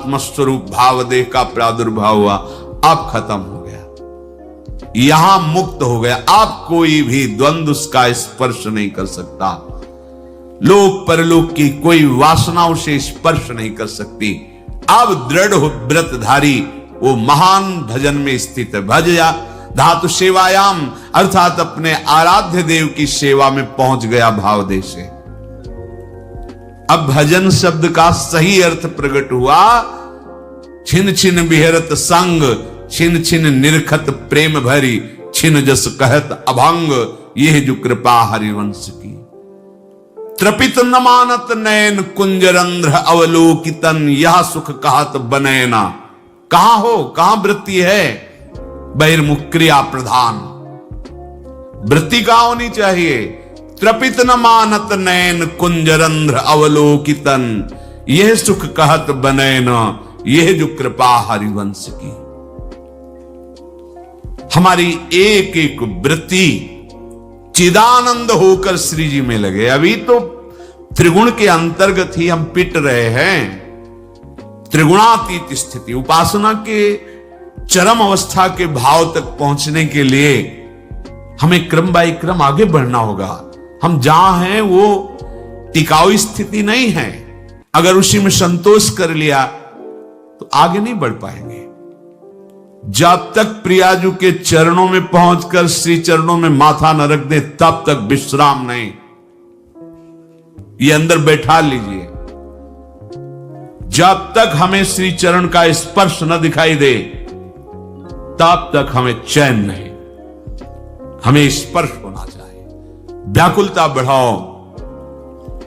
आत्मस्वरूप भाव देह का प्रादुर्भाव हुआ, अब खत्म हो गया, यहां मुक्त हो गया। अब कोई भी द्वंद्व उसका स्पर्श नहीं कर सकता, लोक परलोक की कोई वासनाओं से स्पर्श नहीं कर सकती। अब दृढ़ व्रतधारी वो महान भजन में स्थित है। भज या धातु सेवायाम, अर्थात अपने आराध्य देव की सेवा में पहुंच गया भाव देश से। अब भजन शब्द का सही अर्थ प्रकट हुआ, छिन छिन बिहरत संग, छिन छिन निरखत प्रेम भरी, छिन जस कहत अभंग, यह जो कृपा हरिवंश की। त्रपित न मानत नयन कुंजरंध्र अवलोकितन, यह सुख कहत बनैना। कहां हो, कहां वृत्ति है? बहिर्मुख क्रिया प्रधान वृत्ति कहां होनी चाहिए? त्रपित न मानत नयन कुंजरंध्र अवलोकितन, यह सुख कहत बनैना, यह जो कृपा हरिवंश की। हमारी एक एक वृत्ति चिदानंद होकर श्री जी में लगे। अभी तो त्रिगुण के अंतर्गत ही हम पिट रहे हैं, त्रिगुणातीत स्थिति। उपासना के चरम अवस्था के भाव तक पहुंचने के लिए हमें क्रम बाय क्रम आगे बढ़ना होगा। हम जहां हैं वो टिकाऊ स्थिति नहीं है, अगर उसी में संतोष कर लिया तो आगे नहीं बढ़ पाएंगे। जब तक प्रियाजू के चरणों में पहुंचकर श्री चरणों में माथा न रख दे, तब तक विश्राम नहीं। ये अंदर बैठा लीजिए, जब तक हमें श्री चरण का स्पर्श न दिखाई दे, तब तक हमें चैन नहीं। हमें स्पर्श होना चाहिए। व्याकुलता बढ़ाओ,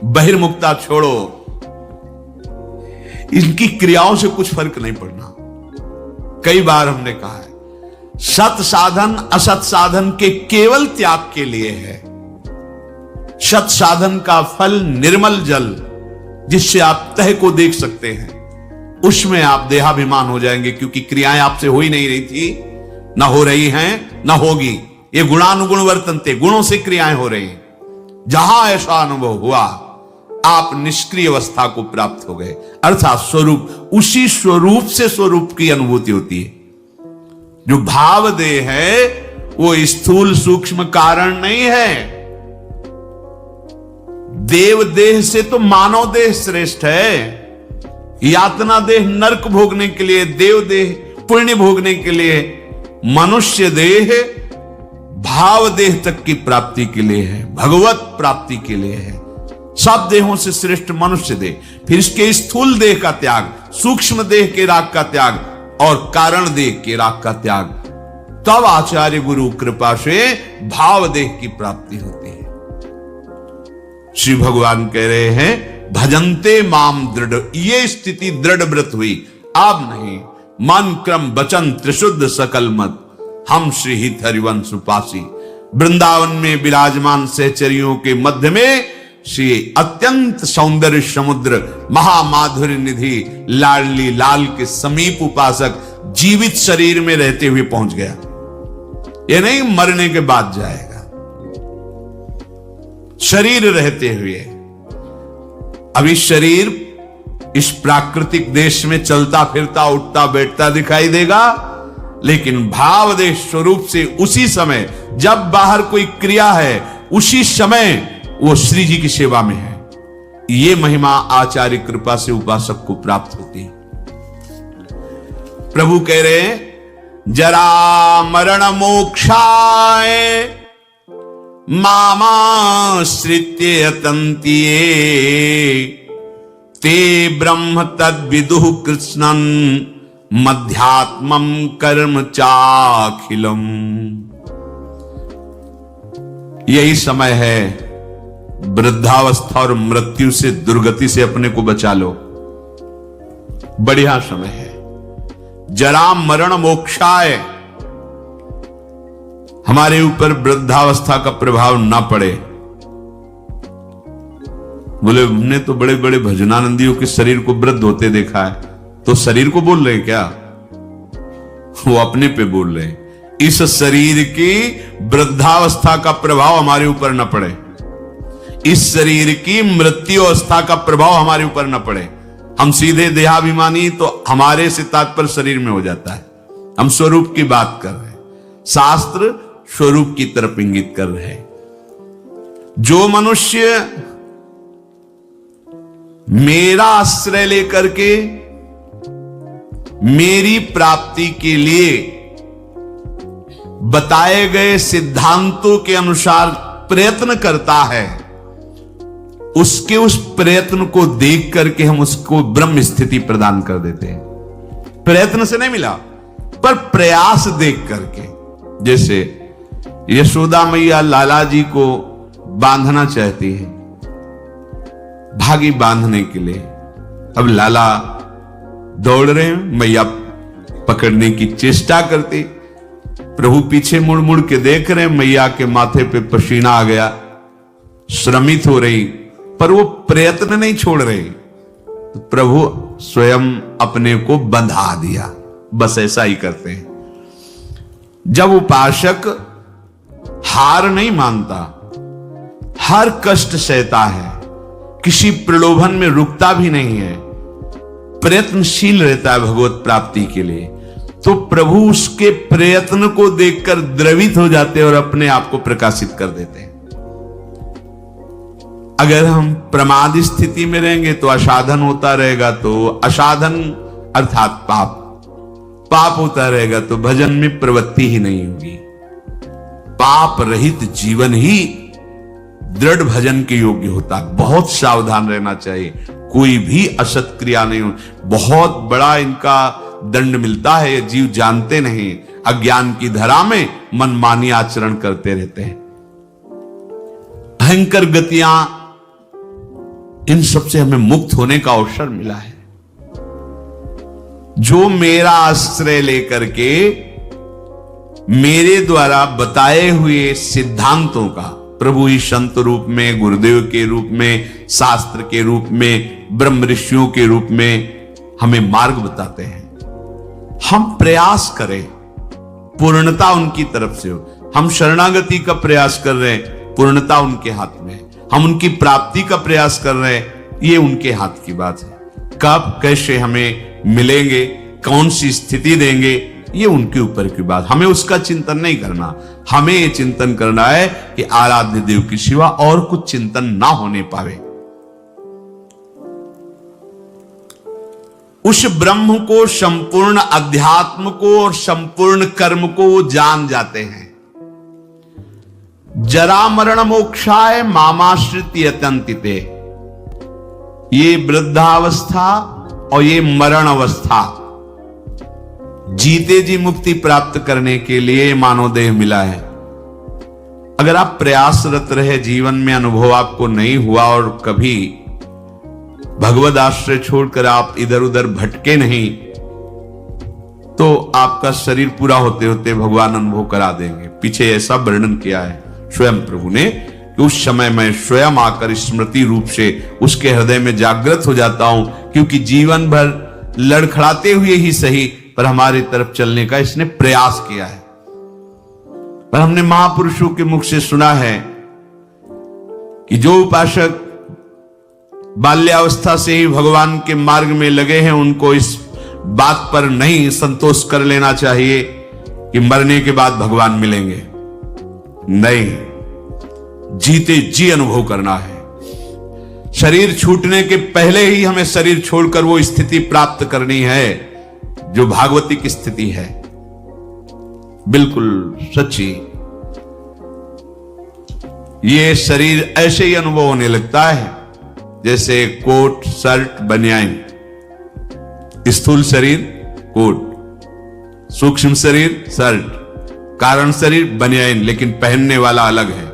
बहिर्मुखता छोड़ो, इनकी क्रियाओं से कुछ फर्क नहीं पड़ना। कई बार हमने कहा है, सत साधन असत साधन के केवल त्याग के लिए है। सत साधन का फल निर्मल जल, जिससे आप तह को देख सकते हैं, उसमें आप देहाभिमान हो जाएंगे, क्योंकि क्रियाएं आपसे हो ही नहीं रही थी, ना हो रही हैं, ना होगी। ये गुणानुगुण वर्तनते, गुणों से क्रियाएं हो रही हैं। जहां ऐसा अनुभव हुआ, आप निष्क्रिय अवस्था को प्राप्त हो गए, अर्थात स्वरूप, उसी स्वरूप से स्वरूप की अनुभूति होती है। जो भाव देह है वो स्थूल सूक्ष्म कारण नहीं है। देव देह से तो मानव देह श्रेष्ठ है। यातना देह नरक भोगने के लिए, देव देह पुण्य भोगने के लिए, मनुष्य देह भाव देह तक की प्राप्ति के लिए है, भगवत प्राप्ति के लिए है। सब देहों से श्रेष्ठ मनुष्य देह, फिर इसके स्थूल देह का त्याग, सूक्ष्म देह के राग का त्याग और कारण देह के राग का त्याग, तब आचार्य गुरु कृपा से भाव देह की प्राप्ति होती है। श्री भगवान कह रहे हैं, भजन्ते माम दृढ़, ये स्थिति दृढ़ व्रत हुई। अब नहीं, मन क्रम वचन त्रिशुद्ध सकल मत, हम श्री हित हरिवंश उपासी। वृंदावन में विराजमान सहचरियों के मध्य में श्री अत्यंत सौंदर्य समुद्र महामाधुर्य निधि लाडली लाल के समीप उपासक जीवित शरीर में रहते हुए पहुंच गया। ये नहीं मरने के बाद जाएगा, शरीर रहते हुए। अभी शरीर इस प्राकृतिक देश में चलता फिरता उठता बैठता दिखाई देगा, लेकिन भाव देश स्वरूप से उसी समय जब बाहर कोई क्रिया है, उसी समय वो श्री जी की सेवा में है। ये महिमा आचार्य कृपा से उपासक को प्राप्त होती है। प्रभु कह रहे हैं, जरा मरण मोक्षाय मामाश्रित्य यतन्तिये, ते ब्रह्म तद्विदुः कृष्णं मध्यात्मं कर्म चाखिलम। यही समय है, वृद्धावस्था और मृत्यु से, दुर्गति से अपने को बचा लो। बढ़िया समय है। जरा मरण मोक्षाय, हमारे ऊपर वृद्धावस्था का प्रभाव ना पड़े। बोले हमने तो बड़े बड़े भजनानंदियों के शरीर को वृद्ध होते देखा है, तो शरीर को बोल रहे क्या? वो अपने पे बोल रहे। इस शरीर की वृद्धावस्था का प्रभाव हमारे ऊपर न पड़े, इस शरीर की मृत्यु अवस्था का प्रभाव हमारे ऊपर न पड़े। हम सीधे देहाभिमानी तो हमारे से तात्पर्य शरीर में हो जाता है। हम स्वरूप की बात कर रहे हैं, शास्त्र स्वरूप की तरफ इंगित कर रहे हैं। जो मनुष्य मेरा आश्रय लेकर के मेरी प्राप्ति के लिए बताए गए सिद्धांतों के अनुसार प्रयत्न करता है, उसके उस प्रयत्न को देख करके हम उसको ब्रह्म स्थिति प्रदान कर देते हैं। प्रयत्न से नहीं मिला, पर प्रयास देख करके। जैसे यशोदा मैया लाला जी को बांधना चाहती है, भागी बांधने के लिए। अब लाला दौड़ रहे हैं, मैया पकड़ने की चेष्टा करती, प्रभु पीछे मुड़ मुड़ के देख रहे हैं, मैया के माथे पे पसीना आ गया, श्रमित हो रही, पर वो प्रयत्न नहीं छोड़ रहे। तो प्रभु स्वयं अपने को बंधा दिया। बस ऐसा ही करते हैं। जब उपासक हार नहीं मानता, हर कष्ट सहता है, किसी प्रलोभन में रुकता भी नहीं है, प्रयत्नशील रहता है भगवत प्राप्ति के लिए, तो प्रभु उसके प्रयत्न को देखकर द्रवित हो जाते हैं और अपने आप को प्रकाशित कर देते हैं। अगर हम प्रमाद स्थिति में रहेंगे तो असाधन होता रहेगा, तो असाधन अर्थात पाप, पाप होता रहेगा तो भजन में प्रवृत्ति ही नहीं होगी। पाप रहित जीवन ही दृढ़ भजन के योग्य होता है। बहुत सावधान रहना चाहिए, कोई भी असत क्रिया नहीं हो। बहुत बड़ा इनका दंड मिलता है, ये जीव जानते नहीं, अज्ञान की धरा में मनमानी आचरण करते रहते हैं। भयंकर गतियां, इन सबसे हमें मुक्त होने का अवसर मिला है। जो मेरा आश्रय लेकर के मेरे द्वारा बताए हुए सिद्धांतों का, प्रभु ही संत रूप में, गुरुदेव के रूप में, शास्त्र के रूप में, ब्रह्म ऋषियों के रूप में हमें मार्ग बताते हैं, हम प्रयास करें, पूर्णता उनकी तरफ से हो। हम शरणागति का प्रयास कर रहे हैं, पूर्णता उनके हाथ में है। हम उनकी प्राप्ति का प्रयास कर रहे हैं, ये उनके हाथ की बात है। कब कैसे हमें मिलेंगे, कौन सी स्थिति देंगे, ये उनके ऊपर की बात। हमें उसका चिंतन नहीं करना, हमें ये चिंतन करना है कि आराध्य देव के सिवा और कुछ चिंतन ना होने पावे। उस ब्रह्म को, संपूर्ण अध्यात्म को और संपूर्ण कर्म को वो जान जाते हैं। जरा मरण मोक्षाय मामाश्रित यतन्तिते, ये वृद्धावस्था और ये मरण अवस्था, जीते जी मुक्ति प्राप्त करने के लिए मानव देह मिला है। अगर आप प्रयासरत रहे, जीवन में अनुभव आपको नहीं हुआ और कभी भगवद आश्रय छोड़कर आप इधर उधर भटके नहीं, तो आपका शरीर पूरा होते होते भगवान अनुभव करा देंगे। पीछे ऐसा वर्णन किया है स्वयं प्रभु ने कि उस समय मैं स्वयं आकर स्मृति रूप से उसके हृदय में जागृत हो जाता हूं, क्योंकि जीवन भर लड़खड़ाते हुए ही सही पर हमारी तरफ चलने का इसने प्रयास किया है। पर हमने महापुरुषों के मुख से सुना है कि जो उपासक बाल्यावस्था से ही भगवान के मार्ग में लगे हैं, उनको इस बात पर नहीं संतोष कर लेना चाहिए कि मरने के बाद भगवान मिलेंगे। नहीं, जीते जी अनुभव करना है। शरीर छूटने के पहले ही हमें शरीर छोड़कर वो स्थिति प्राप्त करनी है जो भागवतिक स्थिति है, बिल्कुल सच्ची। ये शरीर ऐसे ही अनुभव होने लगता है जैसे कोट, शर्ट, बनियान। स्थूल शरीर कोट, सूक्ष्म शरीर शर्ट, कारण शरीर बनियान, लेकिन पहनने वाला अलग है।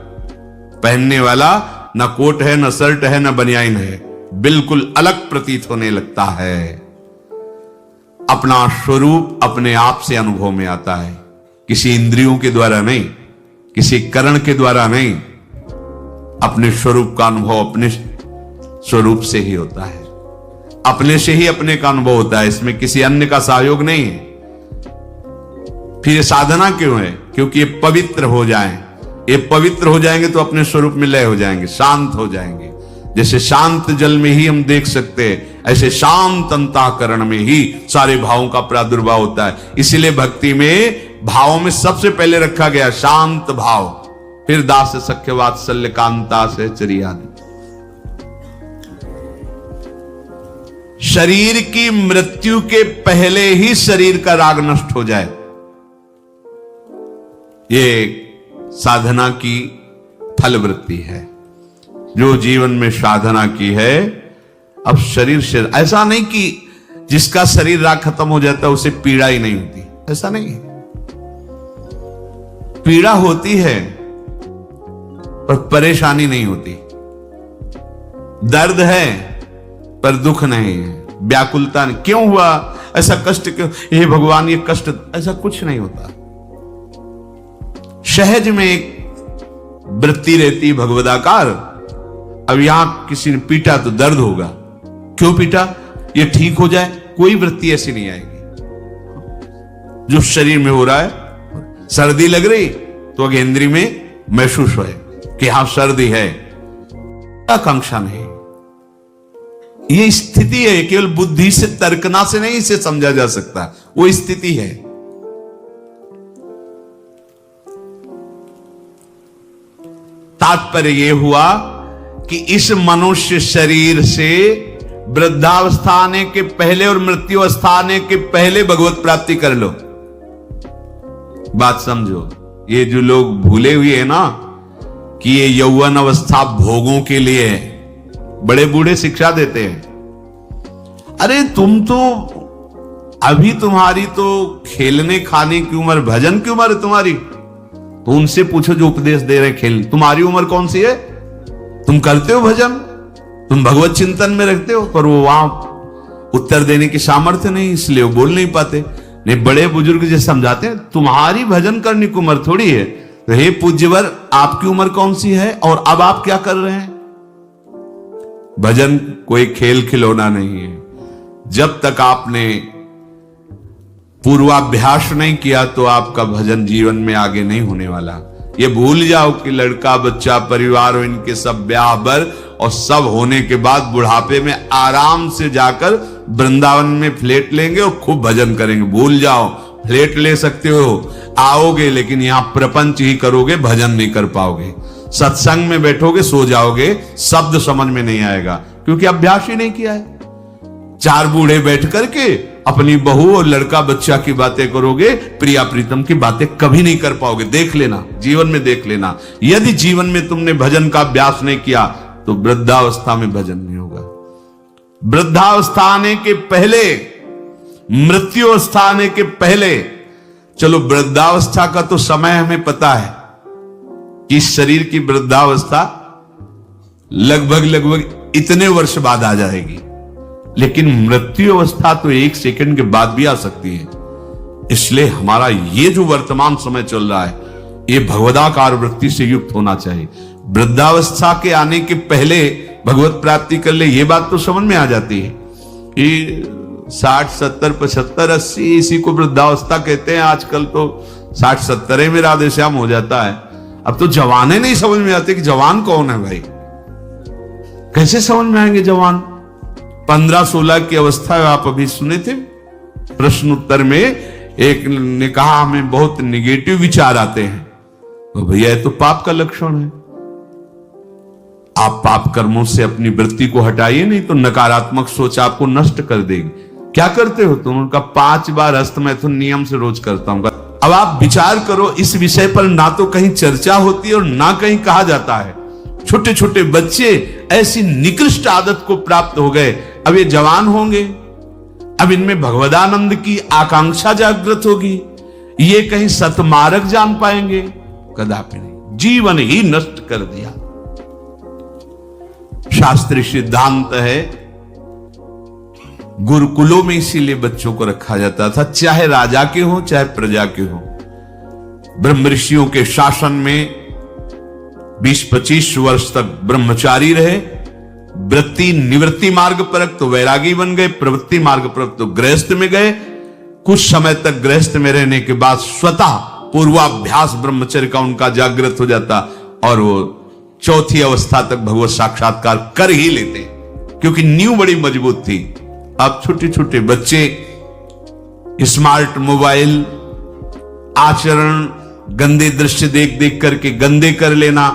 पहनने वाला ना कोट है, ना शर्ट है, ना बनियान है, बिल्कुल अलग प्रतीत होने लगता है। अपना स्वरूप अपने आप से अनुभव में आता है, किसी इंद्रियों के द्वारा नहीं, किसी करण के द्वारा नहीं। अपने स्वरूप का अनुभव अपने स्वरूप से ही होता है, अपने से ही अपने का अनुभव होता है, इसमें किसी अन्य का सहयोग नहीं है। फिर ये साधना क्यों है? क्योंकि ये पवित्र हो जाएं। ये पवित्र हो जाएंगे तो अपने स्वरूप में लय हो जाएंगे, शांत हो जाएंगे। जैसे शांत जल में ही हम देख सकते हैं, ऐसे शांत अंतःकरण में ही सारे भावों का प्रादुर्भाव होता है। इसीलिए भक्ति में भावों में सबसे पहले रखा गया शांत भाव, फिर दास सख्य वात्सल्य कांता से चरियादि। शरीर की मृत्यु के पहले ही शरीर का राग नष्ट हो जाए, ये साधना की फलवृत्ति है। जो जीवन में साधना की है, अब शरीर से ऐसा नहीं कि जिसका शरीर राग खत्म हो जाता है उसे पीड़ा ही नहीं होती, ऐसा नहीं है। पीड़ा होती है पर परेशानी नहीं होती, दर्द है पर दुख नहीं है, व्याकुलता नहीं। क्यों हुआ ऐसा कष्ट, क्यों हे भगवान ये कष्ट, ऐसा कुछ नहीं होता। सहज में एक वृत्ति रहती भगवदाकार। अब यहां किसी ने पीटा तो दर्द होगा, क्यों पीटा, ये ठीक हो जाए, कोई वृत्ति ऐसी नहीं आएगी। जो शरीर में हो रहा है, सर्दी लग रही तो अगेंद्री में महसूस होए कि हां सर्दी है, आकांक्षा नहीं। ये स्थिति है, केवल बुद्धि से तर्कना से नहीं इसे समझा जा सकता, वो स्थिति है। तात्पर्य यह हुआ कि इस मनुष्य शरीर से वृद्धावस्था आने के पहले और मृत्यु अवस्था आने के पहले भगवत प्राप्ति कर लो। बात समझो, ये जो लोग भूले हुए हैं ना कि ये यौवन अवस्था भोगों के लिए है, बड़े बूढ़े शिक्षा देते हैं। अरे तुम तो अभी, तुम्हारी तो खेलने खाने की उम्र, भजन की उम्र है तुम्हारी, तो उनसे पूछो जो उपदेश दे रहे खेल। तुम्हारी उम्र कौन सी है? तुम करते हो भजन, तुम भगवत चिंतन में रखते हो, पर वो वहां उत्तर देने की सामर्थ्य नहीं, इसलिए वो बोल नहीं पाते। नहीं, बड़े बुजुर्ग जो समझाते हैं तुम्हारी भजन करने की उम्र थोड़ी है। तो हे पूज्यवर, आपकी उम्र कौन सी है और अब आप क्या कर रहे हैं? भजन कोई खेल खिलौना नहीं है। जब तक आपने पूर्वाभ्यास नहीं किया तो आपका भजन जीवन में आगे नहीं होने वाला। ये भूल जाओ कि लड़का बच्चा परिवार और इनके सब ब्याह बर और सब होने के बाद बुढ़ापे में आराम से जाकर वृंदावन में फ्लैट लेंगे और खूब भजन करेंगे। भूल जाओ, फ्लैट ले सकते हो, आओगे, लेकिन यहां प्रपंच ही करोगे, भजन नहीं कर पाओगे। सत्संग में बैठोगे, सो जाओगे, शब्द समझ में नहीं आएगा, क्योंकि अभ्यास ही नहीं किया है। चार बूढ़े बैठ करके अपनी बहू और लड़का बच्चा की बातें करोगे, प्रिया प्रीतम की बातें कभी नहीं कर पाओगे। देख लेना, जीवन में देख लेना, यदि जीवन में तुमने भजन का अभ्यास नहीं किया तो वृद्धावस्था में भजन नहीं होगा। वृद्धावस्था आने के पहले, मृत्यु अवस्था आने के पहले, चलो वृद्धावस्था का तो समय हमें पता है कि शरीर की वृद्धावस्था लगभग इतने वर्ष बाद आ जाएगी, लेकिन मृत्यु अवस्था तो एक सेकंड के बाद भी आ सकती है। इसलिए हमारा ये जो वर्तमान समय चल रहा है, ये भगवदाकार वृत्ति से युक्त होना चाहिए। वृद्धावस्था के आने के पहले भगवत प्राप्ति कर ले, ये बात तो समझ में आ जाती है कि 60, 70, 75, 80 इसी को वृद्धावस्था कहते हैं। आजकल तो 60, 70 में राधे श्याम हो जाता है। अब तो जवाने नहीं समझ में आते कि जवान कौन है भाई, कैसे समझ में आएंगे जवान? 15-16 की अवस्था है। आप अभी सुने थे प्रश्न उत्तर में, एक ने कहा हमें बहुत निगेटिव विचार आते हैं। तो भैया ये तो पाप का लक्षण है। आप पाप कर्मों से अपनी वृत्ति को हटाइए, नहीं तो नकारात्मक सोच आपको नष्ट कर देगी। क्या करते हो तुम? उनका 5 बार हस्तमैथुन नियम से रोज करता हूं। अब आप विचार करो, इस विषय पर ना तो कहीं चर्चा होती है और ना कहीं कहा जाता है। छोटे छोटे बच्चे ऐसी निकृष्ट आदत को प्राप्त हो गए, अब ये जवान होंगे, अब इनमें भगवदानंद की आकांक्षा जागृत होगी, ये कहीं सतमार्ग जान पाएंगे? कदापि नहीं। जीवन ही नष्ट कर दिया। शास्त्रीय सिद्धांत है, गुरुकुलों में इसीलिए बच्चों को रखा जाता था, चाहे राजा के हो चाहे प्रजा के हो। ब्रह्म ऋषियों के शासन में 20-25 वर्ष तक ब्रह्मचारी रहे। वृत्ति निवृत्ति मार्ग पर तो वैरागी बन गए, प्रवृत्ति मार्ग पर तो गृहस्थ में गए। कुछ समय तक गृहस्थ में रहने के बाद स्वतः पूर्वाभ्यास ब्रह्मचर्य का उनका जागृत हो जाता और वो चौथी अवस्था तक भगवत साक्षात्कार कर ही लेते, क्योंकि नींव बड़ी मजबूत थी। अब छोटे छोटे बच्चे स्मार्ट मोबाइल, आचरण, गंदे दृश्य देख देख करके गंदे कर लेना,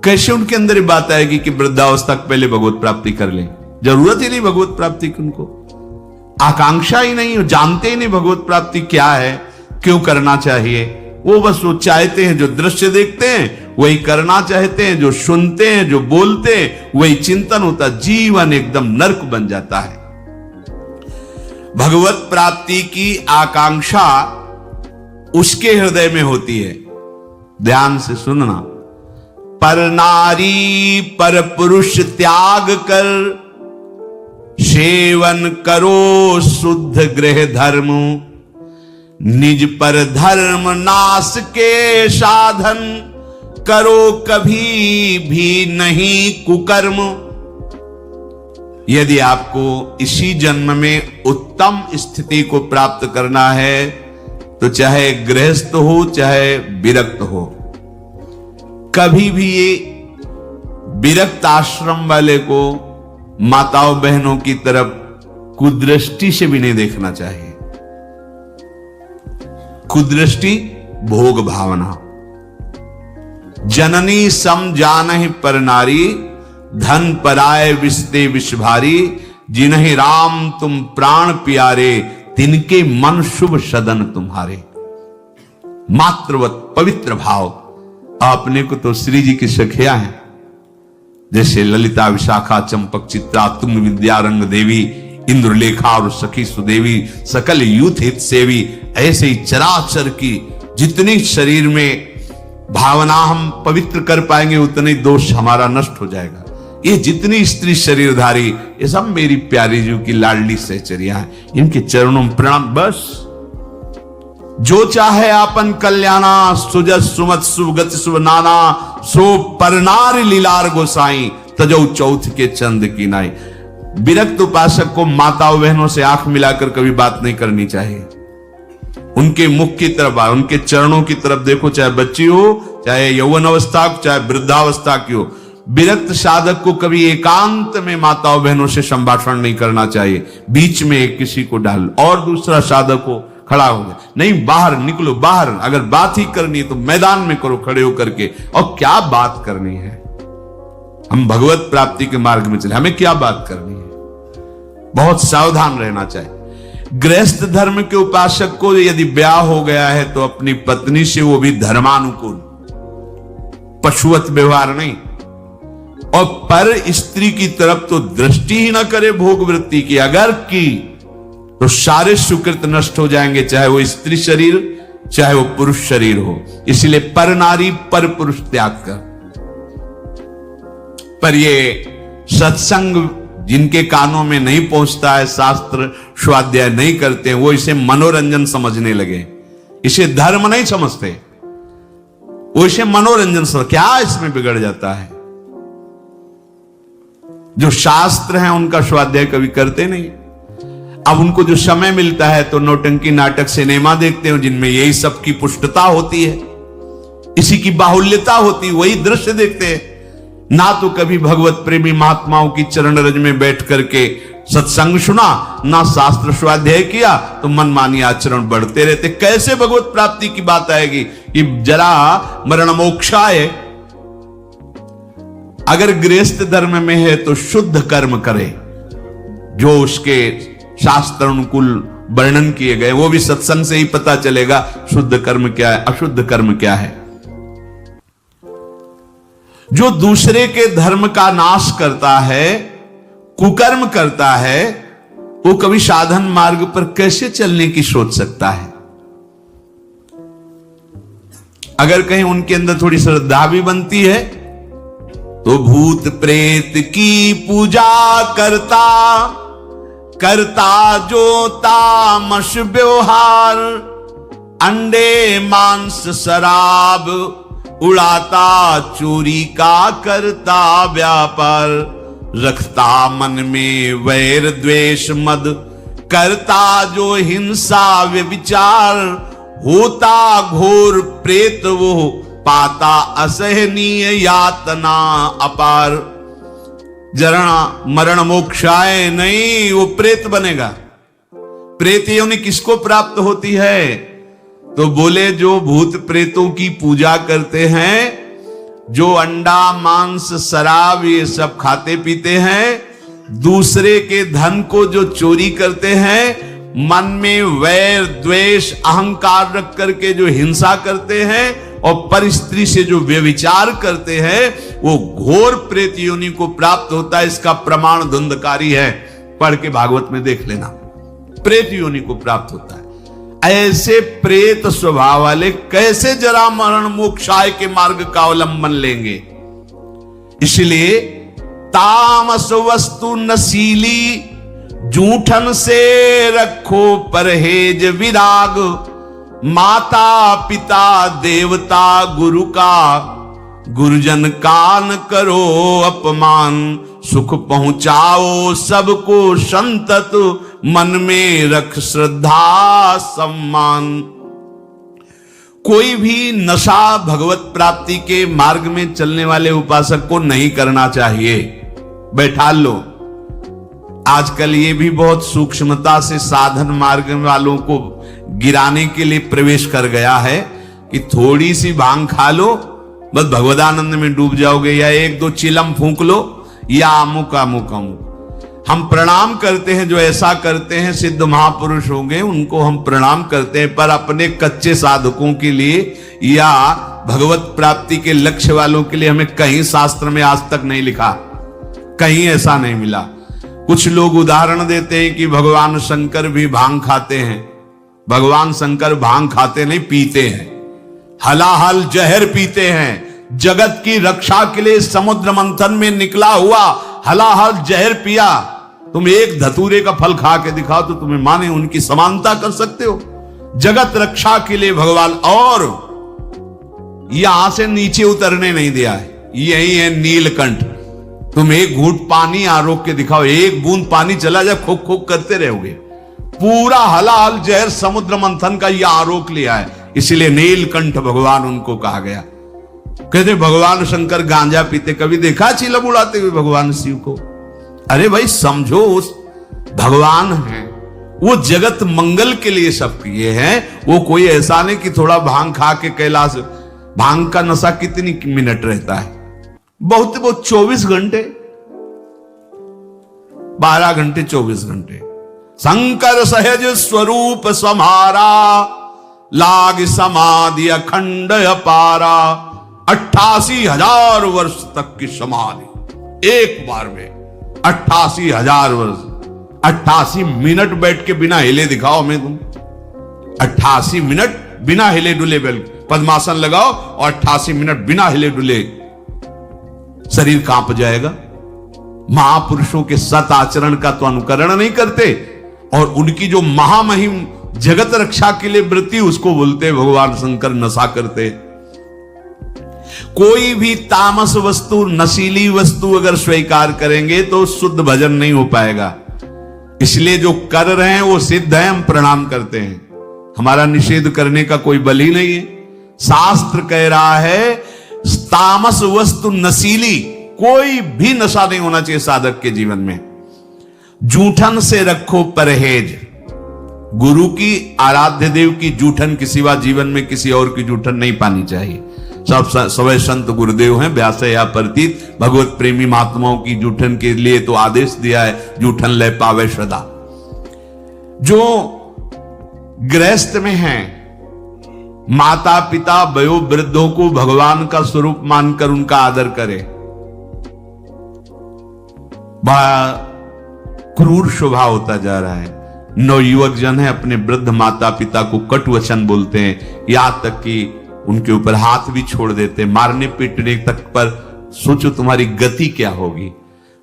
कैसे उनके अंदर ये बात आएगी कि वृद्धावस्था पहले भगवत प्राप्ति कर ले? जरूरत ही नहीं भगवत प्राप्ति की, उनको आकांक्षा ही नहीं, जानते ही नहीं भगवत प्राप्ति क्या है, क्यों करना चाहिए। वो बस वो चाहते हैं, जो दृश्य देखते हैं वही करना चाहते हैं, जो सुनते हैं, जो बोलते हैं वही चिंतन होता, जीवन एकदम नरक बन जाता है। भगवत प्राप्ति की आकांक्षा उसके हृदय में होती है। ध्यान से सुनना, पर नारी पर पुरुष त्याग कर, सेवन करो शुद्ध गृह धर्म, निज पर धर्म नाश के साधन, करो कभी भी नहीं कुकर्म। यदि आपको इसी जन्म में उत्तम स्थिति को प्राप्त करना है तो चाहे गृहस्थ हो चाहे विरक्त हो, कभी भी ये विरक्त आश्रम वाले को माताओं बहनों की तरफ कुदृष्टि से भी नहीं देखना चाहिए। कुदृष्टि भोग भावना, जननी सम जानहि पर नारी, धन पराय विषते विष भारी, जिन्हें राम तुम प्राण प्यारे, तिनके मन शुभ सदन तुम्हारे। मातृवत पवित्र भाव, आपने को तो श्री जी की सखिया हैं, जैसे ललिता, विशाखा, चंपक, चित्रा, तुम विद्या, रंग देवी, इंद्रलेखा और सखी सुदेवी, सकल यूथ हित सेवी, ऐसे ही चराचर की जितनी शरीर में भावना हम पवित्र कर पाएंगे उतने दोष हमारा नष्ट हो जाएगा। ये जितनी स्त्री शरीरधारी, ये सब मेरी प्यारी जी की लाडली सहचरिया है, इनके चरणों में प्रणाम। बस जो चाहे आपन कल्याणा, सुजस सुमत शुभ गति शुभ नाना, सो परनार लीलार गोसाई, तजौ चौथ के चंद की नाई। विरक्त उपासक को माताओं बहनों से आंख मिलाकर कभी बात नहीं करनी चाहिए। उनके मुख की तरफ, उनके चरणों की तरफ देखो, चाहे बच्ची हो, चाहे यौवन अवस्था, चाहे वृद्धावस्था की हो। विरक्त साधक को कभी एकांत में माताओं बहनों से संभाषण नहीं करना चाहिए, बीच में किसी को डाल, और दूसरा साधक हो खड़ा हो गया, नहीं बाहर निकलो, बाहर अगर बात ही करनी है तो मैदान में करो खड़े होकर के। और क्या बात करनी है? हम भगवत प्राप्ति के मार्ग में चले, हमें क्या बात करनी है? बहुत सावधान रहना चाहिए। गृहस्थ धर्म के उपासक को यदि ब्याह हो गया है तो अपनी पत्नी से वो भी धर्मानुकूल, पशुवत व्यवहार नहीं, और पर स्त्री की तरफ तो दृष्टि ही ना करे भोग वृत्ति की। अगर की तो सारे सुकृत नष्ट हो जाएंगे, चाहे वो स्त्री शरीर चाहे वो पुरुष शरीर हो। इसलिए पर नारी पर पुरुष त्याग कर। पर ये सत्संग जिनके कानों में नहीं पहुंचता है, शास्त्र स्वाध्याय नहीं करते हैं, वो इसे मनोरंजन समझने लगे, इसे धर्म नहीं समझते, वो इसे मनोरंजन समझ। क्या इसमें बिगड़ जाता है? जो शास्त्र हैं उनका स्वाध्याय कभी करते नहीं। अब उनको जो समय मिलता है तो नौटंकी, नाटक, सिनेमा देखते हो जिनमें यही सब की पुष्टता होती है, इसी की बाहुल्यता होती है, वही दृश्य देखते हैं। ना तो कभी भगवत प्रेमी महात्माओं की चरण रज में बैठ करके सत्संग सुना, ना शास्त्र स्वाध्याय किया, तो मनमानी आचरण बढ़ते रहते। कैसे भगवत प्राप्ति की बात आएगी? कि जरा मरण मोक्षाय, अगर गृहस्थ धर्म में है तो शुद्ध कर्म करे, जो उसके शास्त्र अनुकूल वर्णन किए गए, वो भी सत्संग से ही पता चलेगा शुद्ध कर्म क्या है, अशुद्ध कर्म क्या है। जो दूसरे के धर्म का नाश करता है, कुकर्म करता है, वो कभी साधन मार्ग पर कैसे चलने की सोच सकता है? अगर कहीं उनके अंदर थोड़ी श्रद्धा भी बनती है तो भूत प्रेत की पूजा करता, करता जो तामस व्यवहार, अंडे मांस शराब उड़ाता, चोरी का करता व्यापार, रखता मन में वैर द्वेष मद, करता जो हिंसा व्यभिचार, होता घोर प्रेत वो पाता असहनीय यातना अपार। जरा मरण मोक्षाए नहीं, वो प्रेत बनेगा। प्रेत योनि किसको प्राप्त होती है? तो बोले जो भूत प्रेतों की पूजा करते हैं, जो अंडा मांस शराब ये सब खाते पीते हैं, दूसरे के धन को जो चोरी करते हैं, मन में वैर द्वेष अहंकार रख करके जो हिंसा करते हैं, और पर स्त्री से जो व्यभिचार करते हैं, वो घोर प्रेत योनि को प्राप्त होता है। इसका प्रमाण धुंधकारी है, पढ़ के भागवत में देख लेना। प्रेत योनि को प्राप्त होता है। ऐसे प्रेत स्वभाव वाले कैसे जरा मरण मोक्षाय के मार्ग का अवलंबन लेंगे? इसलिए तामस वस्तु नशीली, जूठन से रखो परहेज विराग। माता पिता देवता गुरु का, गुरुजन का न करो अपमान। सुख पहुंचाओ सबको संतत, मन में रख श्रद्धा सम्मान। कोई भी नशा भगवत प्राप्ति के मार्ग में चलने वाले उपासक को नहीं करना चाहिए। बैठा लो। आजकल ये भी बहुत सूक्ष्मता से साधन मार्ग वालों को गिराने के लिए प्रवेश कर गया है कि थोड़ी सी भांग खा लो, बस भगवदानंद में डूब जाओगे, या एक दो चिलम फूंक लो, या अमुक अमुक अमुक। हम प्रणाम करते हैं, जो ऐसा करते हैं सिद्ध महापुरुष होंगे, उनको हम प्रणाम करते हैं, पर अपने कच्चे साधकों के लिए या भगवत प्राप्ति के लक्ष्य वालों के लिए हमें कहीं शास्त्र में आज तक नहीं लिखा, कहीं ऐसा नहीं मिला। कुछ लोग उदाहरण देते हैं कि भगवान शंकर भी भांग खाते हैं। भगवान शंकर भांग खाते नहीं, पीते हैं, हलाहल जहर पीते हैं। जगत की रक्षा के लिए समुद्र मंथन में निकला हुआ हलाहल जहर पिया। तुम एक धतूरे का फल खा के दिखाओ तो तुम्हें माने उनकी समानता कर सकते हो। जगत रक्षा के लिए भगवान, और यहां से नीचे उतरने नहीं दिया है। यही है नीलकंठ। तुम एक घूंट पानी आरोक के दिखाओ, एक बूंद पानी चला जाए, खोक खोक करते रहोगे। पूरा हलाहल जहर समुद्र मंथन का यह आरोक लिया है, इसलिए नीलकंठ भगवान उनको कहा गया। कहते भगवान शंकर गांजा पीते, कभी देखा चिलम उड़ाते हुए भगवान शिव को? अरे भाई समझो, उस भगवान है, वो जगत मंगल के लिए सब किए हैं। वो कोई ऐसा नहीं कि थोड़ा भांग खा के कैलाश। भांग का नशा कितनी मिनट रहता है? बहुत 24 घंटे, 12 घंटे 24 घंटे। शंकर सहज स्वरूप समारा, लाग समाधि अखंड अपारा। 88,000 वर्ष तक की समाधि एक बार में, 88,000 वर्ष। 88 मिनट बैठ के बिना हिले दिखाओ हमें तुम। 88 मिनट बिना हिले डुले पद्मासन लगाओ और 88 मिनट बिना हिले डुले, शरीर कांप जाएगा। महापुरुषों के सत आचरण का तो अनुकरण नहीं करते, और उनकी जो महामहिम जगत रक्षा के लिए वृत्ति, उसको बोलते भगवान शंकर नशा करते। कोई भी तामस वस्तु, नशीली वस्तु अगर स्वीकार करेंगे तो शुद्ध भजन नहीं हो पाएगा। इसलिए जो कर रहे हैं वो सिद्ध है, हम प्रणाम करते हैं। हमारा निषेध करने का कोई बल ही नहीं है। शास्त्र कह रहा है तामस वस्तु नशीली, कोई भी नशा नहीं होना चाहिए साधक के जीवन में। जूठन से रखो परहेज। गुरु की, आराध्य देव की जूठन के सिवा जीवन में किसी और की जूठन नहीं पानी चाहिए। सब सवै संत गुरुदेव हैं, व्यास या प्रतीत। भगवत प्रेमी महात्माओं की जूठन के लिए तो आदेश दिया है, जूठन ले पावे सदा। जो गृहस्थ में हैं, माता पिता वयो वृद्धों को भगवान का स्वरूप मानकर उनका आदर करे। बड़ा क्रूर स्वभाव होता जा रहा है। नवयुवक जन है, अपने वृद्ध माता पिता को कटु वचन बोलते हैं, यहां तक कि उनके ऊपर हाथ भी छोड़ देते हैं, मारने पीटने तक पर। सोचो तुम्हारी गति क्या होगी।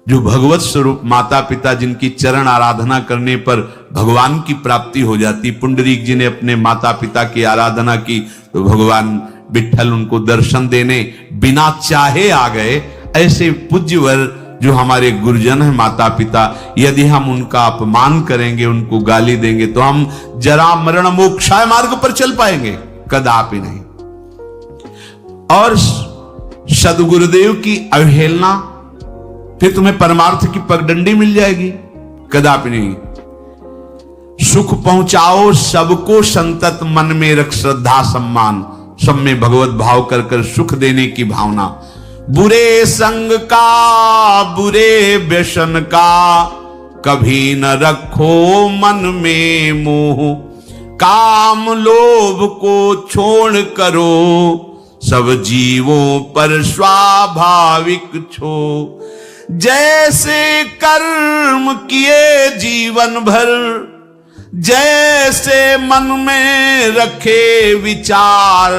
जो भगवत स्वरूप माता पिता, जिनकी चरण आराधना करने पर भगवान की प्राप्ति हो जाती। पुंडरीक जी ने अपने माता पिता की आराधना की तो भगवान विठ्ठल उनको दर्शन देने बिना चाहे आ गए। ऐसे पूज्यवर जो हमारे गुरुजन हैं, माता पिता, यदि हम उनका अपमान करेंगे, उनको गाली देंगे, तो हम जरा मरण मोक्षाय मार्ग पर चल पाएंगे? कदापि नहीं। और सदगुरुदेव की अवहेलना, फिर तुम्हें परमार्थ की पगडंडी मिल जाएगी? कदापि नहीं। सुख पहुंचाओ सबको संतत, मन में रख श्रद्धा सम्मान, सब में भगवत भाव कर कर सुख देने की भावना। बुरे संग का, बुरे व्यसन का कभी न रखो मन में मोह, काम लोभ को छोड़ करो सब जीवों पर स्वाभाविक छो। जैसे कर्म किए जीवन भर, जैसे मन में रखे विचार,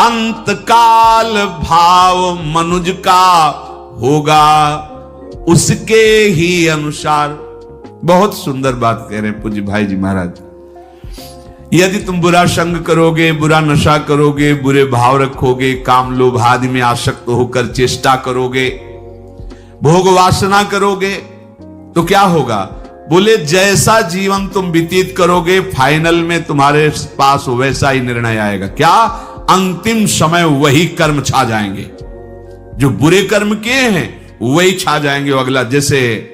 अंतकाल भाव मनुज का होगा उसके ही अनुसार। बहुत सुंदर बात कह रहे हैं पूज्य भाई जी महाराज। यदि तुम बुरा संग करोगे, बुरा नशा करोगे, बुरे भाव रखोगे, काम लोभ आदि में आसक्त होकर चेष्टा करोगे, भोग वासना करोगे, तो क्या होगा? बोले जैसा जीवन तुम व्यतीत करोगे फाइनल में तुम्हारे पास वैसा ही निर्णय आएगा। क्या? अंतिम समय वही कर्म छा जाएंगे, जो बुरे कर्म किए हैं वही छा जाएंगे। अगला, जैसे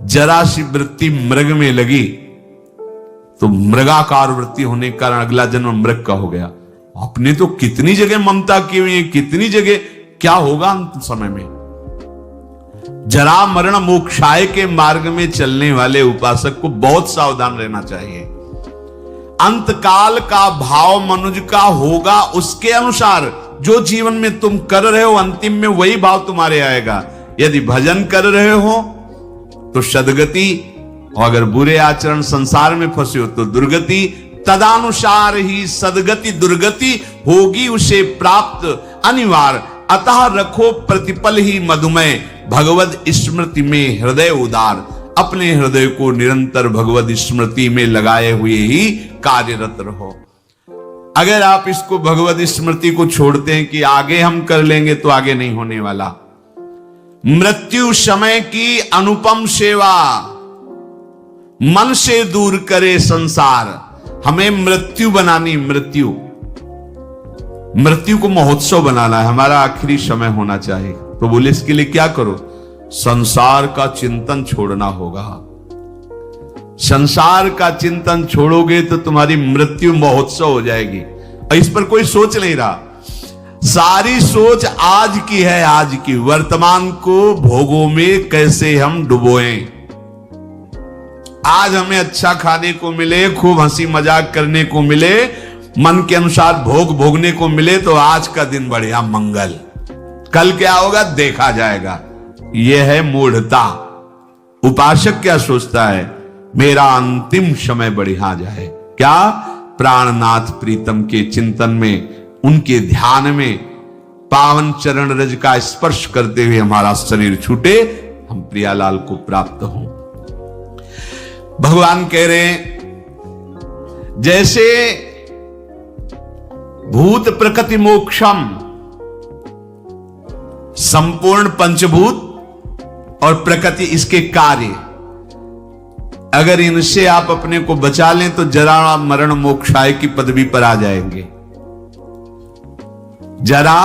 जरा सी वृत्ति मृग में लगी तो मृगाकार वृत्ति होने के कारण अगला जन्म मृग का हो गया। आपने तो कितनी जगह ममता की हुई है, कितनी जगह। क्या होगा अंत समय में? जरा मरण मोक्षाय के मार्ग में चलने वाले उपासक को बहुत सावधान रहना चाहिए। अंतकाल का भाव मनुज का होगा उसके अनुसार। जो जीवन में तुम कर रहे हो अंतिम में वही भाव तुम्हारे आएगा। यदि भजन कर रहे हो तो सदगति, और अगर बुरे आचरण संसार में फंसे हो तो दुर्गति। तदानुसार ही सदगति दुर्गति होगी उसे प्राप्त अनिवार्य। अतः रखो प्रतिपल ही मधुमेह, भगवद स्मृति में हृदय उदार। अपने हृदय को निरंतर भगवद स्मृति में लगाए हुए ही कार्यरत रहो। अगर आप इसको भगवद स्मृति को छोड़ते हैं कि आगे हम कर लेंगे, तो आगे नहीं होने वाला। मृत्यु समय की अनुपम सेवा, मन से दूर करे संसार। हमें मृत्यु बनानी, मृत्यु को महोत्सव बनाना है। हमारा आखिरी समय होना चाहिए। तो बोले इसके लिए क्या करो? संसार का चिंतन छोड़ना होगा। संसार का चिंतन छोड़ोगे तो तुम्हारी मृत्यु महोत्सव हो जाएगी। और इस पर कोई सोच नहीं रहा। सारी सोच आज की है, आज की। वर्तमान को भोगों में कैसे हम डुबोएं। आज हमें अच्छा खाने को मिले, खूब हंसी मजाक करने को मिले, मन के अनुसार भोग भोगने को मिले, तो आज का दिन बढ़िया मंगल। कल क्या होगा देखा जाएगा। यह है मूढ़ता। उपासक क्या सोचता है? मेरा अंतिम समय बढ़िया जाए। क्या? प्राणनाथ प्रीतम के चिंतन में, उनके ध्यान में पावन चरण रज का स्पर्श करते हुए हमारा शरीर छूटे, हम प्रियालाल को प्राप्त हों। भगवान कह रहे हैं जैसे भूत प्रकृति मोक्षम, संपूर्ण पंचभूत और प्रकृति इसके कार्य, अगर इनसे आप अपने को बचा लें तो जरा मरण मोक्षाय की पदवी पर आ जाएंगे। जरा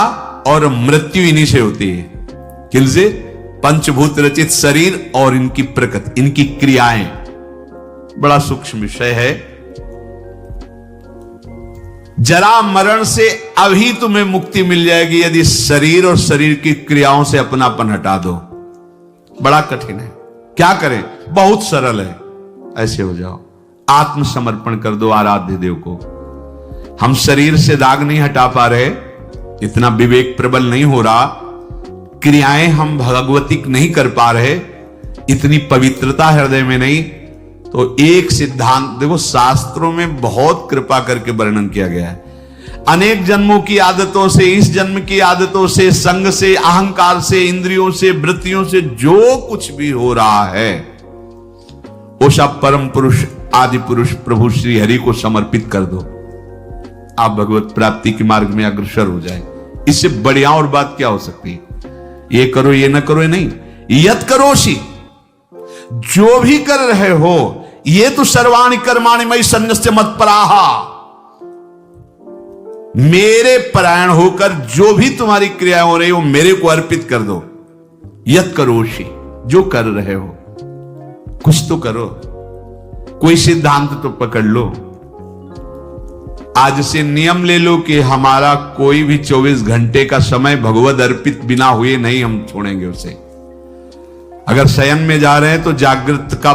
और मृत्यु इन्हीं से होती है। किनसे? पंचभूत रचित शरीर और इनकी प्रकृति, इनकी क्रियाएं। बड़ा सूक्ष्म विषय है। जरा मरण से अभी तुम्हें मुक्ति मिल जाएगी यदि शरीर और शरीर की क्रियाओं से अपनापन हटा दो। बड़ा कठिन है। क्या करें? बहुत सरल है। ऐसे हो जाओ, आत्मसमर्पण कर दो आराध्य देव को। हम शरीर से दाग नहीं हटा पा रहे, इतना विवेक प्रबल नहीं हो रहा, क्रियाएं हम भगवतिक नहीं कर पा रहे, इतनी पवित्रता हृदय में नहीं। तो एक सिद्धांत देखो, शास्त्रों में बहुत कृपा करके वर्णन किया गया है। अनेक जन्मों की आदतों से, इस जन्म की आदतों से, संग से, अहंकार से, इंद्रियों से, वृत्तियों से जो कुछ भी हो रहा है वो सब परम पुरुष आदि पुरुष प्रभु श्री हरि को समर्पित कर दो। आप भगवत प्राप्ति के मार्ग में अग्रसर हो जाए। इससे बढ़िया और बात क्या हो सकती है? ये करो, ये न करो, ये नहीं। यत करोषि, जो भी कर रहे हो, ये तो सर्वाणि कर्माणि मयि सन्न्यस्य मत्पराः। मेरे परायण होकर जो भी तुम्हारी क्रिया हो रही हो मेरे को अर्पित कर दो। यत करोषि, जो कर रहे हो कुछ तो करो, कोई सिद्धांत तो पकड़ लो। आज से नियम ले लो कि हमारा कोई भी 24 घंटे का समय भगवद अर्पित बिना हुए नहीं हम छोड़ेंगे उसे। अगर शयन में जा रहे हैं तो जागृत का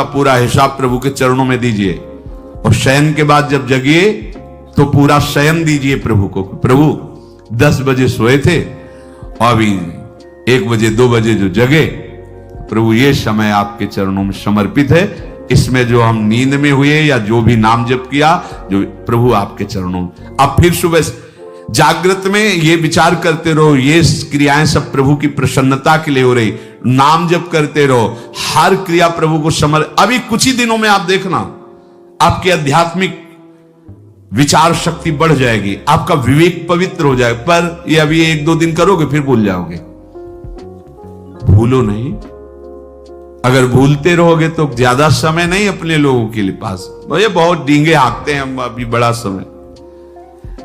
पूरा हिसाब प्रभु के चरणों में दीजिए, और शयन के बाद जब जगिए तो पूरा शयन दीजिए प्रभु को। प्रभु 10 बजे सोए थे और अभी 1 बजे 2 बजे जो जगे, प्रभु ये समय आपके चरणों में समर्पित है। इसमें जो हम नींद में हुए या जो भी नाम जप किया, जो प्रभु आपके चरणों में। अब फिर सुबह जागृत में ये विचार करते रहो, ये क्रियाएं सब प्रभु की प्रसन्नता के लिए हो रही। नाम जप करते रहो, हर क्रिया प्रभु को अभी कुछ ही दिनों में आप देखना आपकी आध्यात्मिक विचार शक्ति बढ़ जाएगी, आपका विवेक पवित्र हो जाएगा। पर ये अभी 1-2 दिन करोगे फिर भूल जाओगे। भूलो नहीं, अगर भूलते रहोगे तो ज्यादा समय नहीं अपने लोगों के लिए पास। ये बहुत डींगे हाँकते हैं हम अभी बड़ा समय।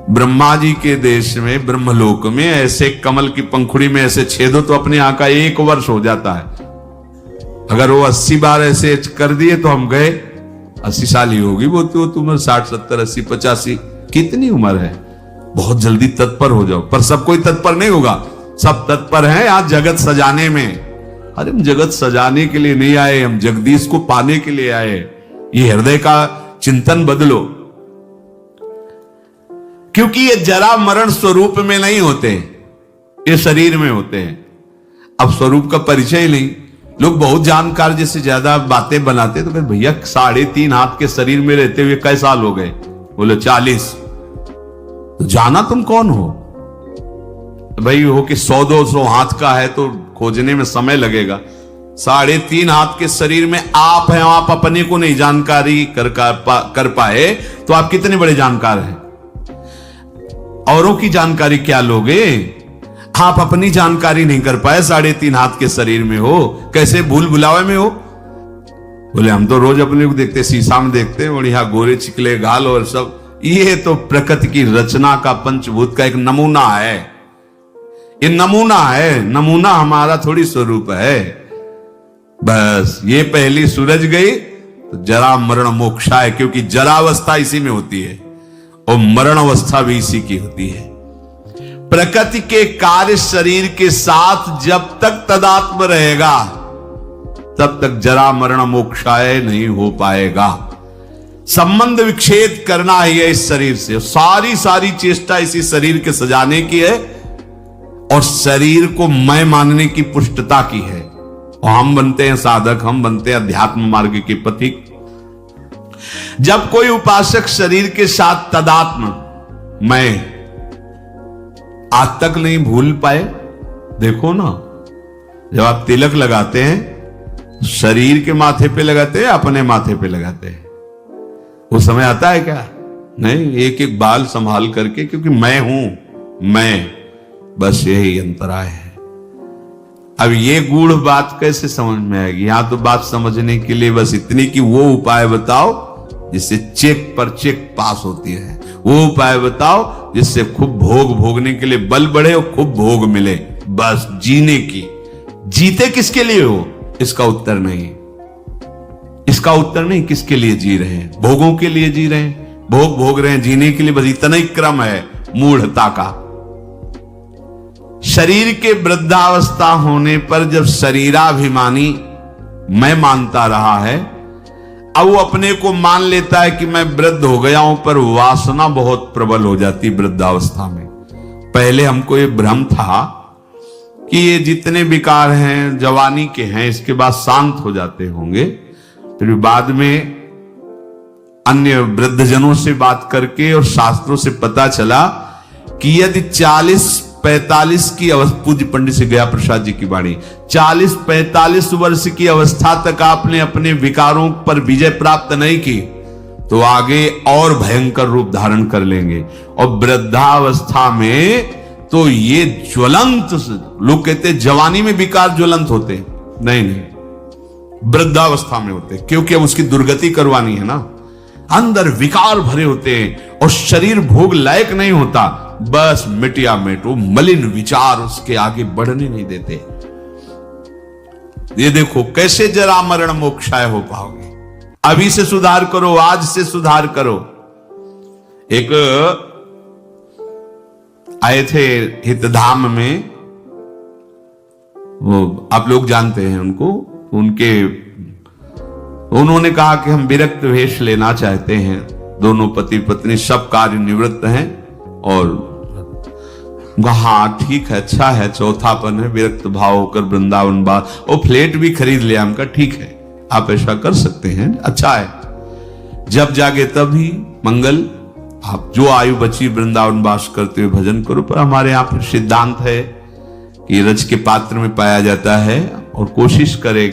ब्रह्मा जी के देश में, ब्रह्मलोक में ऐसे कमल की पंखुड़ी में ऐसे छेदो तो अपने यहाँ का 1 वर्ष हो जाता है। अगर वो 80 बार ऐसे कर दिए तो हम गए 80 साल ही होगी वो तो तुम्हें 60, 70, 80, 85 कितनी उम्र है। बहुत जल्दी तत्पर हो जाओ। पर सब कोई तत्पर नहीं होगा, सब तत्पर हैं यहाँ जगत सजाने में। अरे हम जगत सजाने के लिए नहीं आए, हम जगदीश को पाने के लिए आए। ये हृदय का चिंतन बदलो, क्योंकि ये जरा मरण स्वरूप में नहीं होते, ये शरीर में होते हैं। अब स्वरूप का परिचय ही नहीं। लोग बहुत जानकार जैसे ज्यादा बातें बनाते तो फिर भैया 3.5 हाथ के शरीर में रहते हुए कई साल हो गए? बोले 40। तो जाना तुम कौन हो भाई? हो कि 100-200 हाथ का है तो खोजने में समय लगेगा। 3.5 हाथ के शरीर में आप हैं, आप अपने को नहीं जानकारी कर पाए तो आप कितने बड़े जानकार हैं? औरों की जानकारी क्या लोगे? आप अपनी जानकारी नहीं कर पाए, 3.5 हाथ के शरीर में हो, कैसे भूल भुलावे में हो? बोले हम तो रोज अपने को देखते, शीशा में देखते हैं और यहाँ गोरे चिकले गाल और सब। ये तो प्रकृति की रचना का, पंचभूत का एक नमूना है। ये नमूना है, नमूना हमारा थोड़ी स्वरूप है। बस ये पहली सूरज गई तो जरा मरण मोक्षा है, क्योंकि जरा अवस्था इसी में होती है और मरण अवस्था भी इसी की होती है। प्रकृति के कार्य शरीर के साथ जब तक तदात्म रहेगा तब तक जरा मरण मोक्षाय नहीं हो पाएगा। संबंध विच्छेद करना ही है इस शरीर से। सारी चेष्टा इसी शरीर के सजाने की है और शरीर को मैं मानने की पुष्टता की है। और हम बनते हैं साधक, हम बनते हैं अध्यात्म मार्ग के पथिक। जब कोई उपासक शरीर के साथ तदात्म मैं आज तक नहीं भूल पाए, देखो ना, जब आप तिलक लगाते हैं शरीर के माथे पे लगाते हैं, अपने माथे पे लगाते हैं, वो समय आता है क्या? नहीं, एक एक बाल संभाल करके, क्योंकि मैं हूं, मैं, बस यही अंतराय है। अब ये गूढ़ बात कैसे समझ में आएगी? यहां तो बात समझने के लिए बस इतनी कि वो उपाय बताओ जिससे चेक पर चेक पास होती है। वो उपाय बताओ जिससे खूब भोग भोगने के लिए बल बढ़े और खूब भोग मिले, बस जीने की। जीते किसके लिए हो? इसका उत्तर नहीं। इसका उत्तर नहीं किसके लिए जी रहे हैं? भोगों के लिए जी रहे हैं, भोग भोग रहे हैं, जीने के लिए, बस इतना ही क्रम है मूढ़ता का। शरीर के वृद्धावस्था होने पर जब शरीराभिमानी मैं मानता रहा है, अब वो अपने को मान लेता है कि मैं वृद्ध हो गया हूं, पर वासना बहुत प्रबल हो जाती वृद्धावस्था में। पहले हमको ये भ्रम था कि ये जितने विकार हैं जवानी के हैं, इसके बाद शांत हो जाते होंगे। फिर बाद में अन्य वृद्धजनों से बात करके और शास्त्रों से पता चला कि यदि 40-45 की अवस्था, पूज्य पंडित से गया प्रसाद जी की वाणी, 40-45 वर्ष की अवस्था तक आपने अपने विकारों पर विजय प्राप्त नहीं की तो आगे और भयंकर रूप धारण कर लेंगे। और वृद्धावस्था में तो ये ज्वलंत, लोग कहते हैं जवानी में विकार ज्वलंत होते, नहीं, वृद्धावस्था में होते, क्योंकि अब उसकी दुर्गति करवानी है ना। अंदर विकार भरे होते हैं और शरीर भोग लायक नहीं होता, बस मिटिया मिट, वो मलिन विचार उसके आगे बढ़ने नहीं देते। ये देखो कैसे जरा मरण मोक्षाय हो पाओगे। अभी से सुधार करो, आज से सुधार करो। एक आए थे हितधाम में, वो आप लोग जानते हैं उनको, उन्होंने कहा कि हम विरक्त वेश लेना चाहते हैं। दोनों पति पत्नी सब कार्य निवृत्त हैं और हाँ ठीक है, अच्छा है, चौथापन है, विरक्त भाव होकर वृंदावन वास, वो फ्लैट भी खरीद लिया। हमका ठीक है, आप ऐसा कर सकते हैं, अच्छा है, जब जागे तभी मंगल। आप जो आयु बची वृंदावन वास करते हुए भजन करो। पर हमारे यहां पर सिद्धांत है कि रज के पात्र में पाया जाता है और कोशिश करे